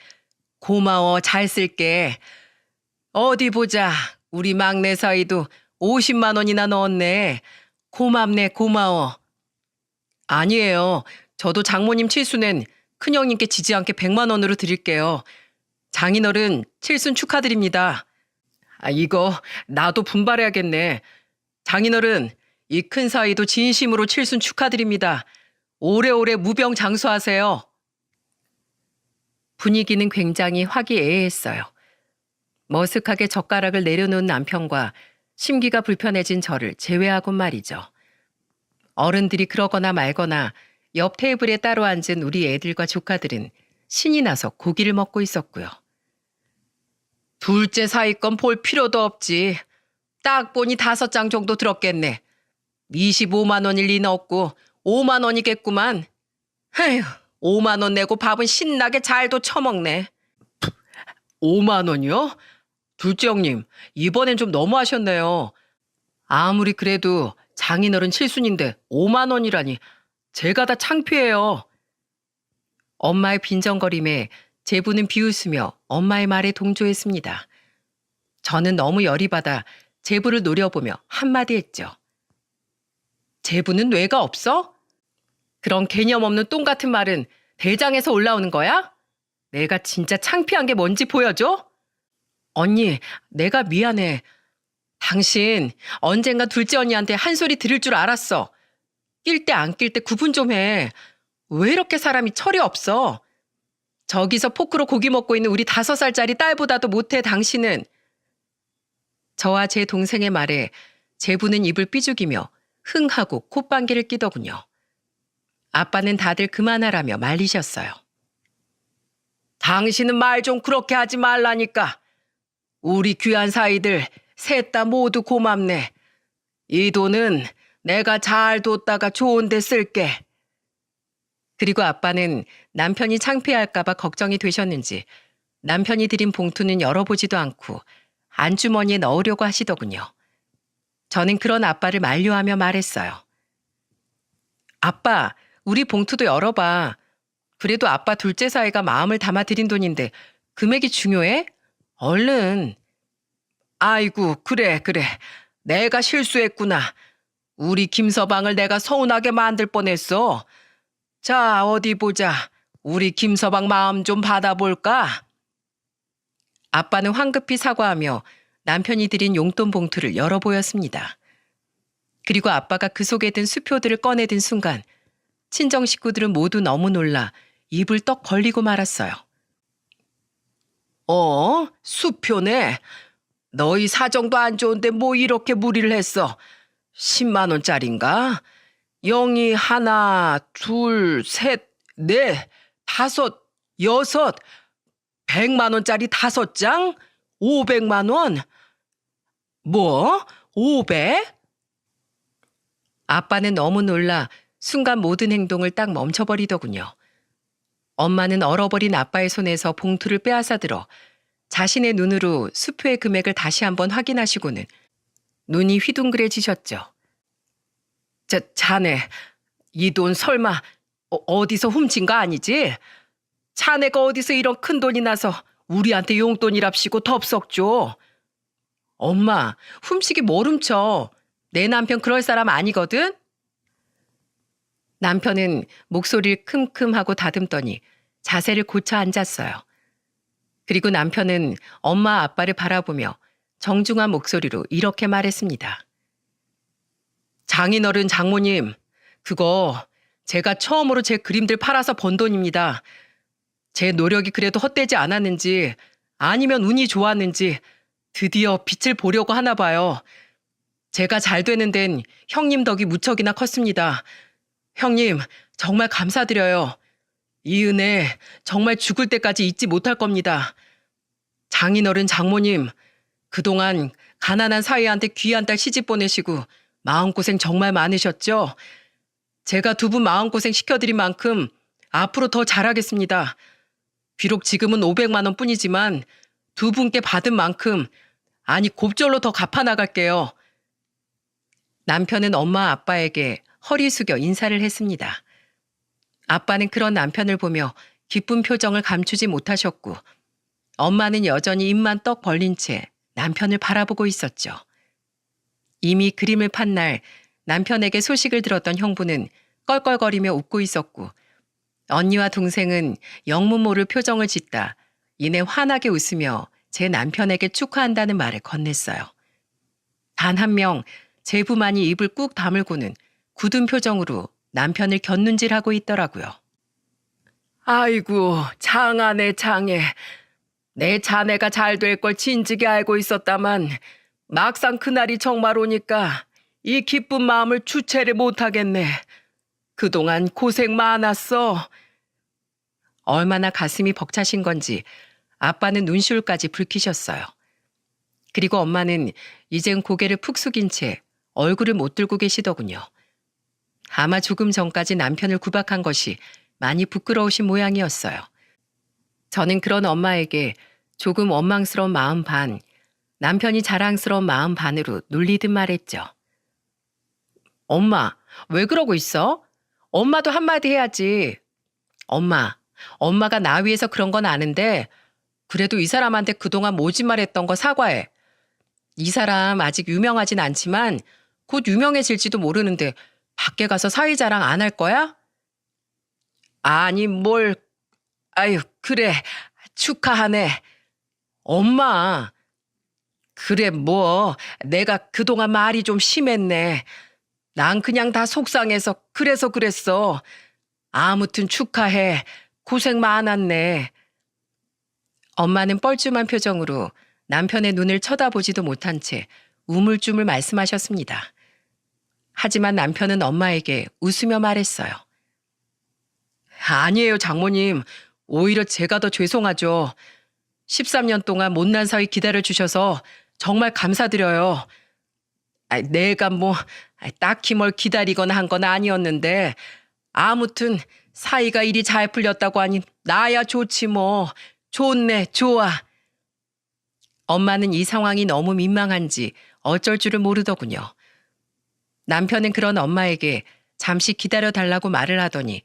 Speaker 1: 고마워, 잘 쓸게. 어디 보자, 우리 막내 사이도 50만 원이나 넣었네. 고맙네, 고마워. 아니에요. 저도 장모님 칠순엔 큰형님께 지지 않게 100만 원으로 드릴게요. 장인어른 칠순 축하드립니다. 이거 나도 분발해야겠네. 장인어른, 이 큰 사이도 진심으로 칠순 축하드립니다. 오래오래 무병장수하세요. 분위기는 굉장히 화기애애했어요. 머쓱하게 젓가락을 내려놓은 남편과 심기가 불편해진 저를 제외하곤 말이죠. 어른들이 그러거나 말거나 옆 테이블에 따로 앉은 우리 애들과 조카들은 신이 나서 고기를 먹고 있었고요. 둘째 사이 건 볼 필요도 없지. 딱 보니 5장 정도 들었겠네. 25만 원일 리는 없고 5만 원이겠구만. 에휴, 5만 원 내고 밥은 신나게 잘도 처먹네. 5만 원이요? 둘째 형님, 이번엔 좀 너무하셨네요. 아무리 그래도 장인어른 칠순인데 5만 원이라니 제가 다 창피해요. 엄마의 빈정거림에 제부는 비웃으며 엄마의 말에 동조했습니다. 저는 너무 열이 받아 제부를 노려보며 한마디 했죠. 제부는 뇌가 없어? 그런 개념 없는 똥 같은 말은 대장에서 올라오는 거야? 내가 진짜 창피한 게 뭔지 보여줘? 언니, 내가 미안해. 당신 언젠가 둘째 언니한테 한 소리 들을 줄 알았어. 낄 때 안 낄 때 구분 좀 해. 왜 이렇게 사람이 철이 없어? 저기서 포크로 고기 먹고 있는 우리 5살짜리 딸보다도 못해 당신은. 저와 제 동생의 말에 제부는 입을 삐죽이며 흥하고 콧방귀를 끼더군요. 아빠는 다들 그만하라며 말리셨어요. 당신은 말 좀 그렇게 하지 말라니까. 우리 귀한 사이들 셋 다 모두 고맙네. 이 돈은 내가 잘 뒀다가 좋은 데 쓸게. 그리고 아빠는 남편이 창피할까봐 걱정이 되셨는지 남편이 드린 봉투는 열어보지도 않고 안주머니에 넣으려고 하시더군요. 저는 그런 아빠를 만류하며 말했어요. 아빠, 우리 봉투도 열어봐. 그래도 아빠 둘째 사이가 마음을 담아 드린 돈인데 금액이 중요해? 얼른. 아이고, 그래. 내가 실수했구나. 우리 김서방을 내가 서운하게 만들 뻔했어. 자, 어디 보자. 우리 김서방 마음 좀 받아볼까? 아빠는 황급히 사과하며 남편이 드린 용돈 봉투를 열어보였습니다. 그리고 아빠가 그 속에 든 수표들을 꺼내든 순간 친정 식구들은 모두 너무 놀라 입을 떡 벌리고 말았어요. 수표네. 너희 사정도 안 좋은데 뭐 이렇게 무리를 했어. 10만 원짜린가? 0이 하나, 둘, 셋, 넷, 5, 6, 100만 원짜리 5장? 500만 원? 뭐? 500? 아빠는 너무 놀라 순간 모든 행동을 딱 멈춰버리더군요. 엄마는 얼어버린 아빠의 손에서 봉투를 빼앗아 들어 자신의 눈으로 수표의 금액을 다시 한번 확인하시고는 눈이 휘둥그레지셨죠. 자네, 이 돈 설마 어디서 훔친 거 아니지? 자네가 어디서 이런 큰 돈이 나서 우리한테 용돈이랍시고 덥석 줘. 엄마, 훔치기 뭘 훔쳐. 내 남편 그럴 사람 아니거든? 남편은 목소리를 큼큼하고 다듬더니 자세를 고쳐 앉았어요. 그리고 남편은 엄마 아빠를 바라보며 정중한 목소리로 이렇게 말했습니다. 장인어른 장모님, 그거 제가 처음으로 제 그림들 팔아서 번 돈입니다. 제 노력이 그래도 헛되지 않았는지 아니면 운이 좋았는지 드디어 빛을 보려고 하나 봐요. 제가 잘 되는 데는 형님 덕이 무척이나 컸습니다. 형님, 정말 감사드려요. 이 은혜 정말 죽을 때까지 잊지 못할 겁니다. 장인어른 장모님, 그동안 가난한 사위한테 귀한 딸 시집 보내시고 마음고생 정말 많으셨죠? 제가 두 분 마음고생 시켜드린 만큼 앞으로 더 잘하겠습니다. 비록 지금은 500만 원 뿐이지만 두 분께 받은 만큼, 아니 곱절로 더 갚아 나갈게요. 남편은 엄마 아빠에게 허리 숙여 인사를 했습니다. 아빠는 그런 남편을 보며 기쁜 표정을 감추지 못하셨고, 엄마는 여전히 입만 떡 벌린 채 남편을 바라보고 있었죠. 이미 그림을 판 날 남편에게 소식을 들었던 형부는 껄껄거리며 웃고 있었고, 언니와 동생은 영문 모를 표정을 짓다 이내 환하게 웃으며 제 남편에게 축하한다는 말을 건넸어요. 단 한 명 제부만이 입을 꾹 다물고는 굳은 표정으로 남편을 곁눈질하고 있더라고요. 아이고, 장하네 장해. 내 자네가 잘 될 걸 진즉에 알고 있었다만 막상 그날이 정말 오니까 이 기쁜 마음을 주체를 못하겠네. 그동안 고생 많았어. 얼마나 가슴이 벅차신 건지 아빠는 눈시울까지 붉히셨어요. 그리고 엄마는 이젠 고개를 푹 숙인 채 얼굴을 못 들고 계시더군요. 아마 조금 전까지 남편을 구박한 것이 많이 부끄러우신 모양이었어요. 저는 그런 엄마에게 조금 원망스러운 마음 반, 남편이 자랑스러운 마음 반으로 놀리듯 말했죠. 엄마, 왜 그러고 있어? 엄마도 한마디 해야지. 엄마가 나 위해서 그런 건 아는데 그래도 이 사람한테 그동안 모진말했던 거 사과해. 이 사람 아직 유명하진 않지만 곧 유명해질지도 모르는데 밖에 가서 사위 자랑 안 할 거야? 아니 아유 그래 축하하네. 엄마. 그래 내가 그동안 말이 좀 심했네. 난 그냥 다 속상해서 그래서 그랬어. 아무튼 축하해. 고생 많았네. 엄마는 뻘쭘한 표정으로 남편의 눈을 쳐다보지도 못한 채 우물쭈물 말씀하셨습니다. 하지만 남편은 엄마에게 웃으며 말했어요. 아니에요, 장모님. 오히려 제가 더 죄송하죠. 13년 동안 못난 사위 기다려주셔서 정말 감사드려요. 내가 딱히 뭘 기다리거나 한 건 아니었는데 아무튼 사이가 일이 잘 풀렸다고 하니 나야 좋지 뭐. 좋네, 좋아. 엄마는 이 상황이 너무 민망한지 어쩔 줄을 모르더군요. 남편은 그런 엄마에게 잠시 기다려달라고 말을 하더니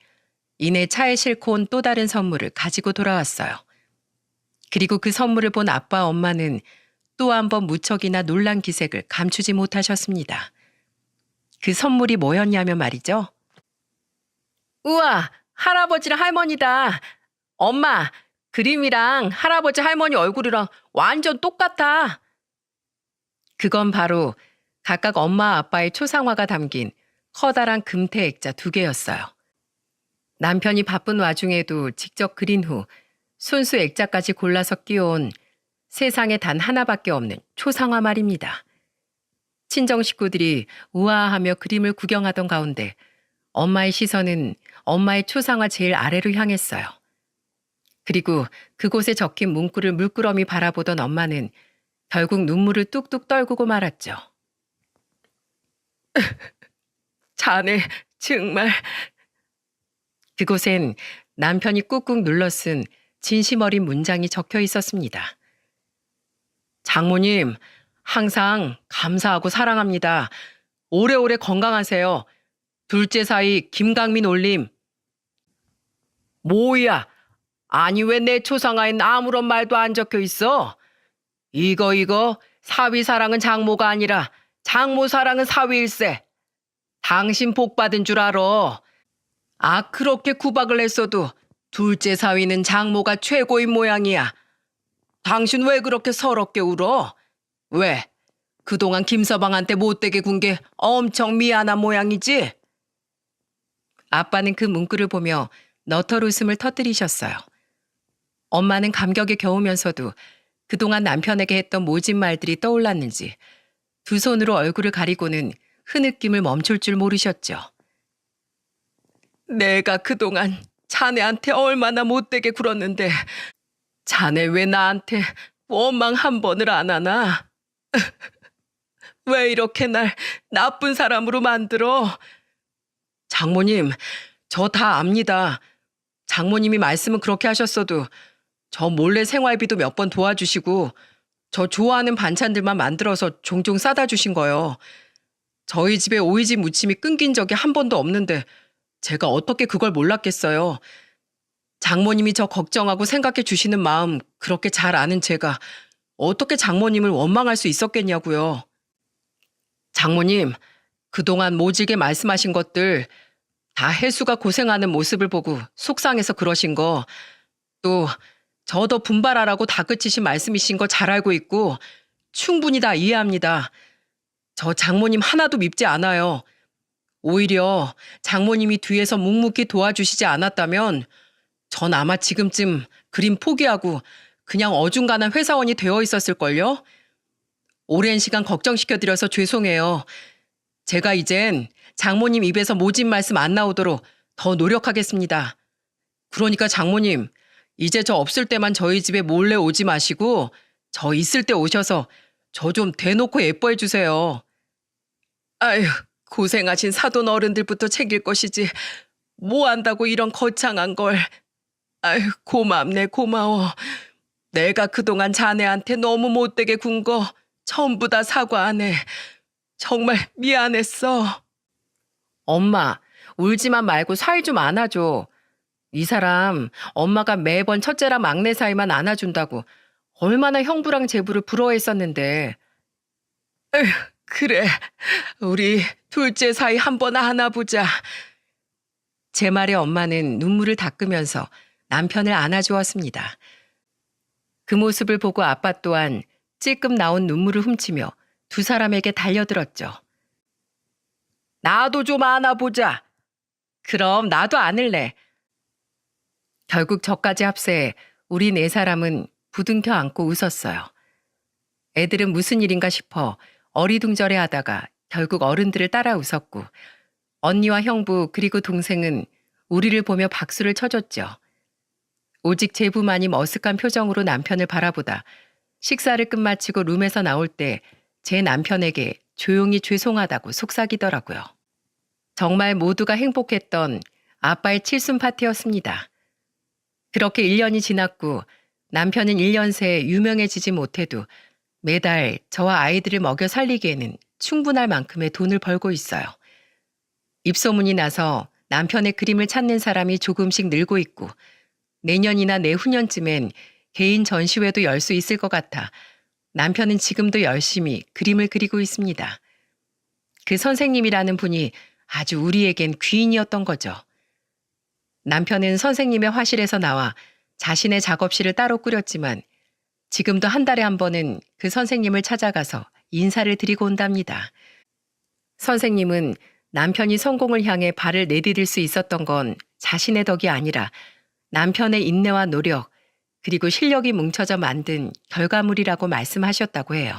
Speaker 1: 이내 차에 싣고 온 또 다른 선물을 가지고 돌아왔어요. 그리고 그 선물을 본 아빠 엄마는 또 한 번 무척이나 놀란 기색을 감추지 못하셨습니다. 그 선물이 뭐였냐면 말이죠. 우와, 할아버지랑 할머니다. 엄마, 그림이랑 할아버지 할머니 얼굴이랑 완전 똑같아. 그건 바로 각각 엄마 아빠의 초상화가 담긴 커다란 금태 액자 2개였어요. 남편이 바쁜 와중에도 직접 그린 후 손수 액자까지 골라서 끼워온 세상에 단 하나밖에 없는 초상화 말입니다. 친정 식구들이 우아하며 그림을 구경하던 가운데 엄마의 시선은 엄마의 초상화 제일 아래로 향했어요. 그리고 그곳에 적힌 문구를 물끄러미 바라보던 엄마는 결국 눈물을 뚝뚝 떨구고 말았죠. 자네 정말. 그곳엔 남편이 꾹꾹 눌러 쓴 진심 어린 문장이 적혀 있었습니다. 장모님, 항상 감사하고 사랑합니다. 오래오래 건강하세요. 둘째 사위 김강민 올림. 뭐야? 아니 왜 내 초상화엔 아무런 말도 안 적혀 있어? 이거 사위 사랑은 장모가 아니라 장모 사랑은 사위일세. 당신 복 받은 줄 알아. 그렇게 구박을 했어도 둘째 사위는 장모가 최고인 모양이야. 당신 왜 그렇게 서럽게 울어? 왜? 그동안 김서방한테 못되게 군 게 엄청 미안한 모양이지? 아빠는 그 문구를 보며 너털 웃음을 터뜨리셨어요. 엄마는 감격에 겨우면서도 그동안 남편에게 했던 모진 말들이 떠올랐는지 두 손으로 얼굴을 가리고는 흐느낌을 멈출 줄 모르셨죠. 내가 그동안 자네한테 얼마나 못되게 굴었는데 자네 왜 나한테 원망 한 번을 안 하나? 왜 이렇게 날 나쁜 사람으로 만들어? 장모님, 저 다 압니다. 장모님이 말씀은 그렇게 하셨어도 저 몰래 생활비도 몇 번 도와주시고 저 좋아하는 반찬들만 만들어서 종종 싸다 주신 거요. 저희 집에 오이지 무침이 끊긴 적이 한 번도 없는데 제가 어떻게 그걸 몰랐겠어요. 장모님이 저 걱정하고 생각해 주시는 마음 그렇게 잘 아는 제가 어떻게 장모님을 원망할 수 있었겠냐고요. 장모님, 그동안 모질게 말씀하신 것들 다 혜수가 고생하는 모습을 보고 속상해서 그러신 거, 또 저 더 분발하라고 다그치신 말씀이신 거 잘 알고 있고 충분히 다 이해합니다. 저 장모님 하나도 밉지 않아요. 오히려 장모님이 뒤에서 묵묵히 도와주시지 않았다면 전 아마 지금쯤 그림 포기하고 그냥 어중간한 회사원이 되어 있었을걸요? 오랜 시간 걱정시켜드려서 죄송해요. 제가 이젠 장모님 입에서 모진 말씀 안 나오도록 더 노력하겠습니다. 그러니까 장모님, 이제 저 없을 때만 저희 집에 몰래 오지 마시고 저 있을 때 오셔서 저 좀 대놓고 예뻐해 주세요. 아휴, 고생하신 사돈 어른들부터 챙길 것이지 뭐 한다고 이런 거창한 걸. 아휴, 고맙네, 고마워. 내가 그동안 자네한테 너무 못되게 군 거 전부 다 사과하네. 정말 미안했어. 엄마, 울지만 말고 사이 좀 안아줘. 이 사람 엄마가 매번 첫째랑 막내 사이만 안아준다고 얼마나 형부랑 제부를 부러워했었는데. 에휴, 그래, 우리 둘째 사이 한번 안아보자. 제 말에 엄마는 눈물을 닦으면서 남편을 안아주었습니다. 그 모습을 보고 아빠 또한 찔끔 나온 눈물을 훔치며 두 사람에게 달려들었죠. 나도 좀 안아보자. 그럼 나도 안을래. 결국 저까지 합세해 우리 네 사람은 부둥켜 안고 웃었어요. 애들은 무슨 일인가 싶어 어리둥절해 하다가 결국 어른들을 따라 웃었고 언니와 형부 그리고 동생은 우리를 보며 박수를 쳐줬죠. 오직 제부만이 머쓱한 표정으로 남편을 바라보다 식사를 끝마치고 룸에서 나올 때 제 남편에게 조용히 죄송하다고 속삭이더라고요. 정말 모두가 행복했던 아빠의 칠순 파티였습니다. 그렇게 1년이 지났고 남편은 1년 새 유명해지지 못해도 매달 저와 아이들을 먹여 살리기에는 충분할 만큼의 돈을 벌고 있어요. 입소문이 나서 남편의 그림을 찾는 사람이 조금씩 늘고 있고 내년이나 내후년쯤엔 개인 전시회도 열 수 있을 것 같아 남편은 지금도 열심히 그림을 그리고 있습니다. 그 선생님이라는 분이 아주 우리에겐 귀인이었던 거죠. 남편은 선생님의 화실에서 나와 자신의 작업실을 따로 꾸렸지만 지금도 한 달에 한 번은 그 선생님을 찾아가서 인사를 드리고 온답니다. 선생님은 남편이 성공을 향해 발을 내디딜 수 있었던 건 자신의 덕이 아니라 남편의 인내와 노력, 그리고 실력이 뭉쳐져 만든 결과물이라고 말씀하셨다고 해요.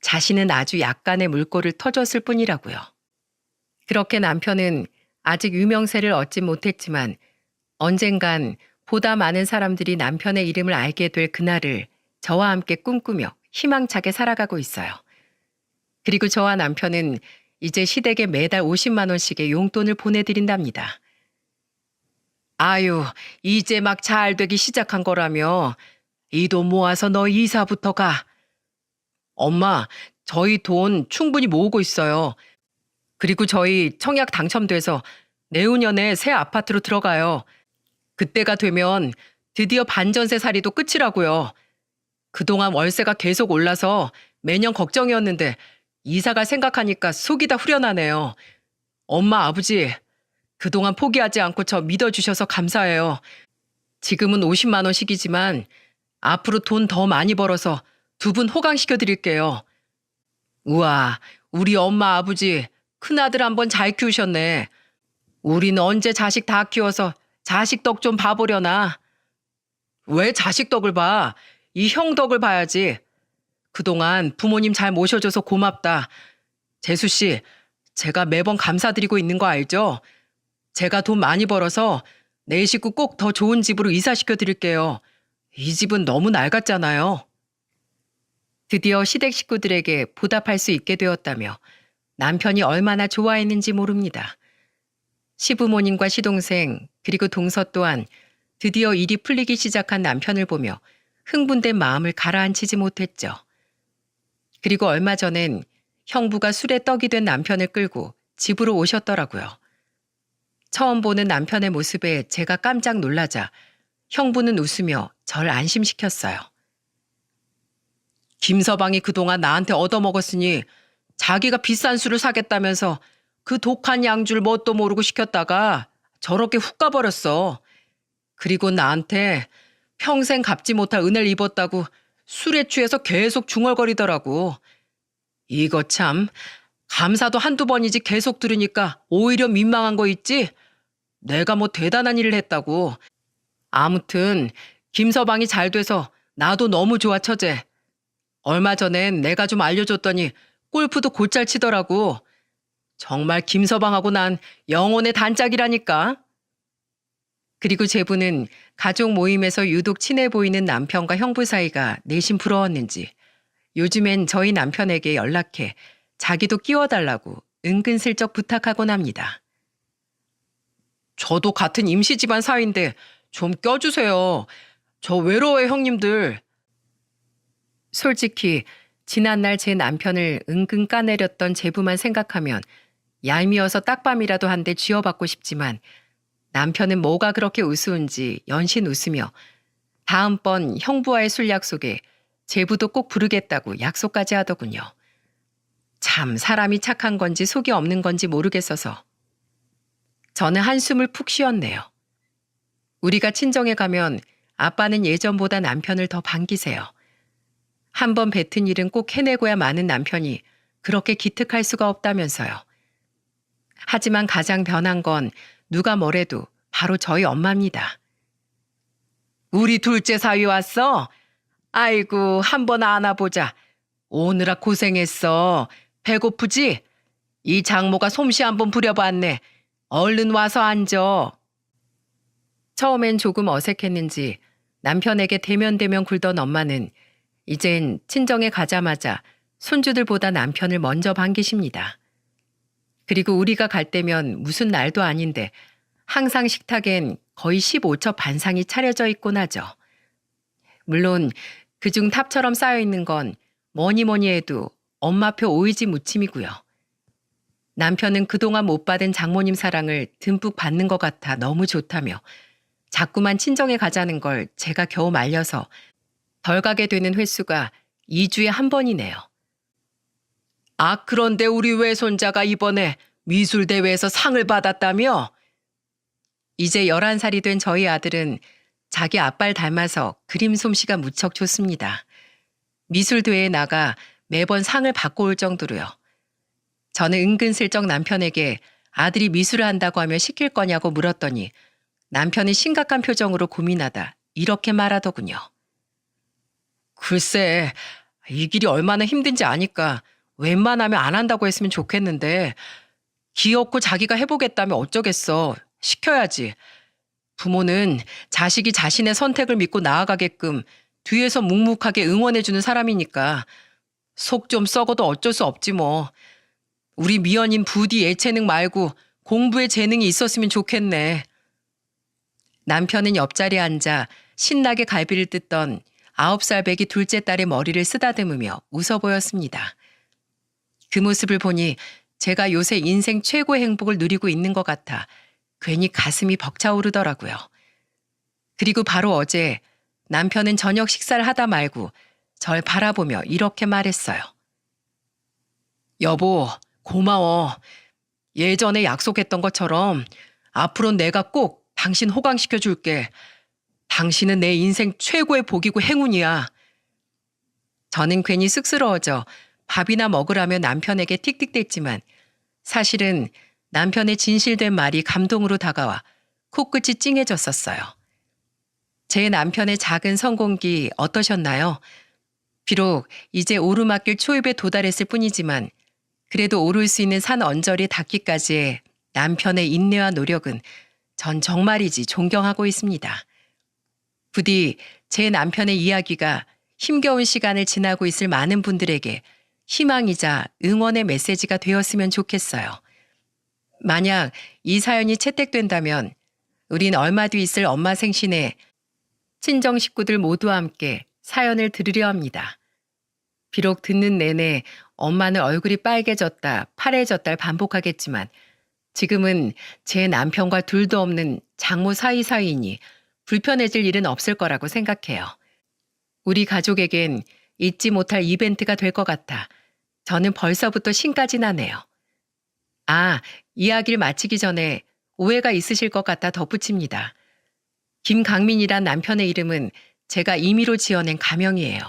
Speaker 1: 자신은 아주 약간의 물꼬를 터줬을 뿐이라고요. 그렇게 남편은 아직 유명세를 얻지 못했지만 언젠간 보다 많은 사람들이 남편의 이름을 알게 될 그날을 저와 함께 꿈꾸며 희망차게 살아가고 있어요. 그리고 저와 남편은 이제 시댁에 매달 50만 원씩의 용돈을 보내드린답니다. 아유, 이제 막 잘 되기 시작한 거라며 이 돈 모아서 너 이사부터 가. 엄마, 저희 돈 충분히 모으고 있어요. 그리고 저희 청약 당첨돼서 내후년에 새 아파트로 들어가요. 그때가 되면 드디어 반전세 살이도 끝이라고요. 그동안 월세가 계속 올라서 매년 걱정이었는데 이사갈 생각하니까 속이 다 후련하네요. 엄마, 아버지, 그동안 포기하지 않고 저 믿어주셔서 감사해요. 지금은 50만 원씩이지만 앞으로 돈 더 많이 벌어서 두 분 호강시켜 드릴게요. 우와, 우리 엄마 아버지 큰아들 한번 잘 키우셨네. 우린 언제 자식 다 키워서 자식 덕 좀 봐보려나. 왜 자식 덕을 봐? 이 형 덕을 봐야지. 그동안 부모님 잘 모셔줘서 고맙다. 재수 씨, 제가 매번 감사드리고 있는 거 알죠? 제가 돈 많이 벌어서 내 식구 꼭 더 좋은 집으로 이사시켜 드릴게요. 이 집은 너무 낡았잖아요. 드디어 시댁 식구들에게 보답할 수 있게 되었다며 남편이 얼마나 좋아했는지 모릅니다. 시부모님과 시동생 그리고 동서 또한 드디어 일이 풀리기 시작한 남편을 보며 흥분된 마음을 가라앉히지 못했죠. 그리고 얼마 전엔 형부가 술에 떡이 된 남편을 끌고 집으로 오셨더라고요. 처음 보는 남편의 모습에 제가 깜짝 놀라자 형부는 웃으며 절 안심시켰어요. 김서방이 그동안 나한테 얻어먹었으니 자기가 비싼 술을 사겠다면서 그 독한 양주를 뭣도 모르고 시켰다가 저렇게 훅 가버렸어. 그리고 나한테 평생 갚지 못할 은혜를 입었다고 술에 취해서 계속 중얼거리더라고. 이거 참 감사도 한두 번이지 계속 들으니까 오히려 민망한 거 있지? 내가 뭐 대단한 일을 했다고. 아무튼 김서방이 잘 돼서 나도 너무 좋아 처제. 얼마 전엔 내가 좀 알려줬더니 골프도 곧잘 치더라고. 정말 김서방하고 난 영혼의 단짝이라니까. 그리고 제부는 가족 모임에서 유독 친해 보이는 남편과 형부 사이가 내심 부러웠는지 요즘엔 저희 남편에게 연락해 자기도 끼워달라고 은근슬쩍 부탁하곤 합니다. 저도 같은 임시 집안 사위인데 좀 껴주세요. 저 외로워요, 형님들. 솔직히 지난날 제 남편을 은근 까내렸던 제부만 생각하면 얄미워서 딱밤이라도 한 대 쥐어받고 싶지만 남편은 뭐가 그렇게 우스운지 연신 웃으며 다음번 형부와의 술 약속에 제부도 꼭 부르겠다고 약속까지 하더군요. 참 사람이 착한 건지 속이 없는 건지 모르겠어서 저는 한숨을 푹 쉬었네요. 우리가 친정에 가면 아빠는 예전보다 남편을 더 반기세요. 한번 뱉은 일은 꼭 해내고야 마는 남편이 그렇게 기특할 수가 없다면서요. 하지만 가장 변한 건 누가 뭐래도 바로 저희 엄마입니다. 우리 둘째 사위 왔어? 아이고 한번 안아보자. 오느라 고생했어. 배고프지? 이 장모가 솜씨 한번 부려봤네. 얼른 와서 앉아. 처음엔 조금 어색했는지 남편에게 대면대면 굴던 엄마는 이젠 친정에 가자마자 손주들보다 남편을 먼저 반기십니다. 그리고 우리가 갈 때면 무슨 날도 아닌데 항상 식탁엔 거의 15첩 반상이 차려져 있곤 하죠. 물론 그중 탑처럼 쌓여있는 건 뭐니 뭐니 해도 엄마표 오이지 무침이고요. 남편은 그동안 못 받은 장모님 사랑을 듬뿍 받는 것 같아 너무 좋다며 자꾸만 친정에 가자는 걸 제가 겨우 말려서 덜 가게 되는 횟수가 2주에 한 번이네요. 아, 그런데 우리 외손자가 이번에 미술대회에서 상을 받았다며? 이제 11살이 된 저희 아들은 자기 아빠를 닮아서 그림 솜씨가 무척 좋습니다. 미술대회에 나가 매번 상을 받고 올 정도로요. 저는 은근슬쩍 남편에게 아들이 미술을 한다고 하면 시킬 거냐고 물었더니 남편은 심각한 표정으로 고민하다 이렇게 말하더군요. 글쎄, 이 길이 얼마나 힘든지 아니까 웬만하면 안 한다고 했으면 좋겠는데 귀엽고 자기가 해보겠다면 어쩌겠어. 시켜야지. 부모는 자식이 자신의 선택을 믿고 나아가게끔 뒤에서 묵묵하게 응원해주는 사람이니까 속 좀 썩어도 어쩔 수 없지 뭐. 우리 미연인 부디 예체능 말고 공부에 재능이 있었으면 좋겠네. 남편은 옆자리에 앉아 신나게 갈비를 뜯던 9살 배기 둘째 딸의 머리를 쓰다듬으며 웃어 보였습니다. 그 모습을 보니 제가 요새 인생 최고의 행복을 누리고 있는 것 같아 괜히 가슴이 벅차오르더라고요. 그리고 바로 어제 남편은 저녁 식사를 하다 말고 절 바라보며 이렇게 말했어요. 여보, 고마워. 예전에 약속했던 것처럼 앞으로는 내가 꼭 당신 호강시켜 줄게. 당신은 내 인생 최고의 복이고 행운이야. 저는 괜히 쑥스러워져 밥이나 먹으라며 남편에게 틱틱댔지만 사실은 남편의 진실된 말이 감동으로 다가와 코끝이 찡해졌었어요. 제 남편의 작은 성공기 어떠셨나요? 비록 이제 오르막길 초입에 도달했을 뿐이지만 그래도 오를 수 있는 산 언저리 닿기까지의 남편의 인내와 노력은 전 정말이지 존경하고 있습니다. 부디 제 남편의 이야기가 힘겨운 시간을 지나고 있을 많은 분들에게 희망이자 응원의 메시지가 되었으면 좋겠어요. 만약 이 사연이 채택된다면 우린 얼마 뒤 있을 엄마 생신에 친정 식구들 모두와 함께 사연을 들으려 합니다. 비록 듣는 내내 엄마는 얼굴이 빨개졌다, 파래졌다를 반복하겠지만 지금은 제 남편과 둘도 없는 장모 사이사이이니 불편해질 일은 없을 거라고 생각해요. 우리 가족에겐 잊지 못할 이벤트가 될 것 같아 저는 벌써부터 신까지 나네요. 아, 이야기를 마치기 전에 오해가 있으실 것 같아 덧붙입니다. 김강민이란 남편의 이름은 제가 임의로 지어낸 가명이에요.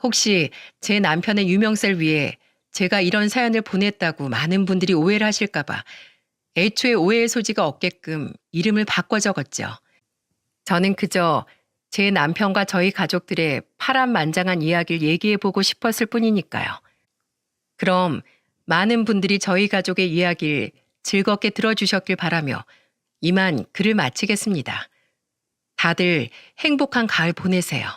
Speaker 1: 혹시 제 남편의 유명세를 위해 제가 이런 사연을 보냈다고 많은 분들이 오해를 하실까봐 애초에 오해의 소지가 없게끔 이름을 바꿔 적었죠. 저는 그저 제 남편과 저희 가족들의 파란만장한 이야기를 얘기해보고 싶었을 뿐이니까요. 그럼 많은 분들이 저희 가족의 이야기를 즐겁게 들어주셨길 바라며 이만 글을 마치겠습니다. 다들 행복한 가을 보내세요.